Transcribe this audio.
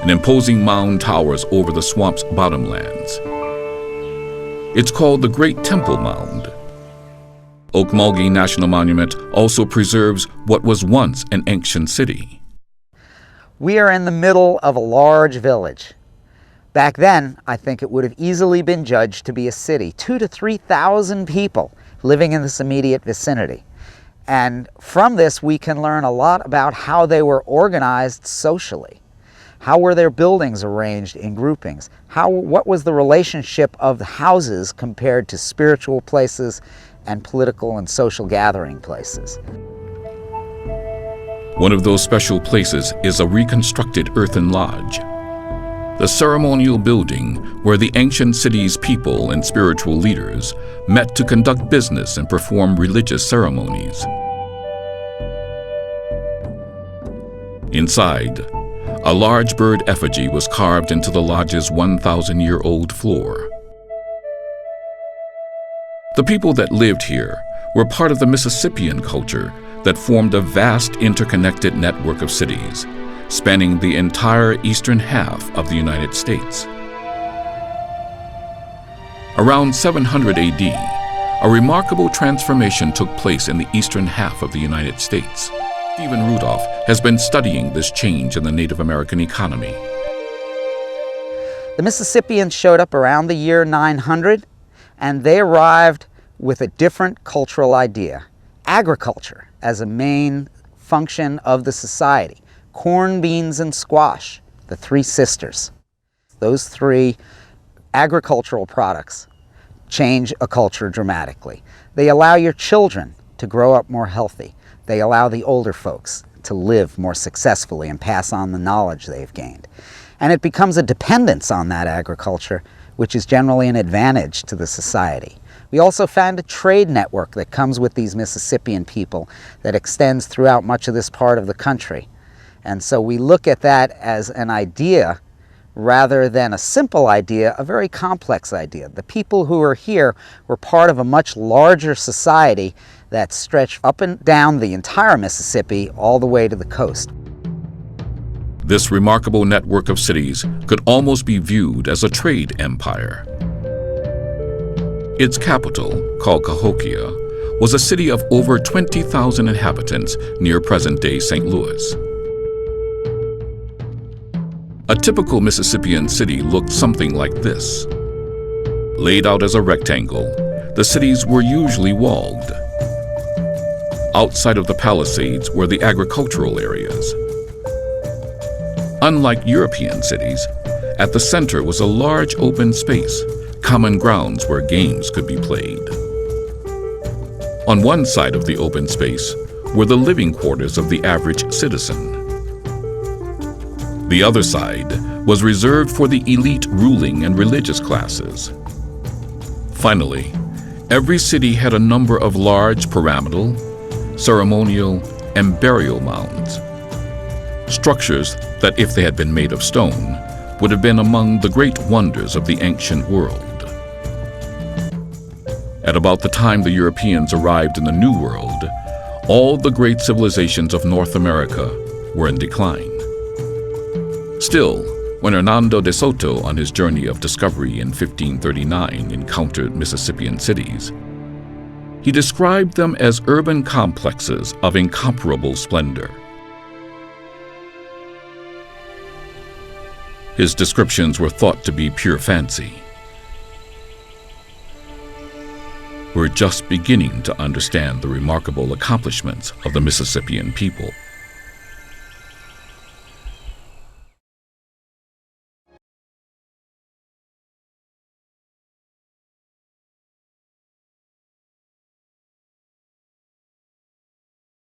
An imposing mound towers over the swamp's bottomlands. It's called the Great Temple Mound. Ocmulgee National Monument also preserves what was once an ancient city. We are in the middle of a large village. Back then, I think it would have easily been judged to be a city. 2,000 to 3,000 people living in this immediate vicinity. And from this, we can learn a lot about how they were organized socially. How were their buildings arranged in groupings? What was the relationship of the houses compared to spiritual places and political and social gathering places? One of those special places is a reconstructed earthen lodge, the ceremonial building where the ancient city's people and spiritual leaders met to conduct business and perform religious ceremonies. Inside, a large bird effigy was carved into the lodge's 1,000-year-old floor. The people that lived here were part of the Mississippian culture that formed a vast interconnected network of cities, spanning the entire eastern half of the United States. Around 700 AD, a remarkable transformation took place in the eastern half of the United States. Stephen Rudolph has been studying this change in the Native American economy. The Mississippians showed up around the year 900, and they arrived with a different cultural idea. Agriculture as a main function of the society. Corn, beans, and squash, the three sisters. Those three agricultural products change a culture dramatically. They allow your children to grow up more healthy. They allow the older folks to live more successfully and pass on the knowledge they've gained. And it becomes a dependence on that agriculture, which is generally an advantage to the society. We also found a trade network that comes with these Mississippian people that extends throughout much of this part of the country. And so we look at that as an idea rather than a simple idea, a very complex idea. The people who are here were part of a much larger society that stretched up and down the entire Mississippi all the way to the coast. This remarkable network of cities could almost be viewed as a trade empire. Its capital, called Cahokia, was a city of over 20,000 inhabitants near present-day St. Louis. A typical Mississippian city looked something like this. Laid out as a rectangle, the cities were usually walled. Outside of the palisades were the agricultural areas. Unlike European cities, at the center was a large open space, common grounds where games could be played. On one side of the open space were the living quarters of the average citizen. The other side was reserved for the elite ruling and religious classes. Finally, every city had a number of large pyramidal, ceremonial, and burial mounds. Structures that, if they had been made of stone, would have been among the great wonders of the ancient world. At about the time the Europeans arrived in the New World, all the great civilizations of North America were in decline. Still, when Hernando de Soto on his journey of discovery in 1539 encountered Mississippian cities, he described them as urban complexes of incomparable splendor. His descriptions were thought to be pure fancy. We're just beginning to understand the remarkable accomplishments of the Mississippian people.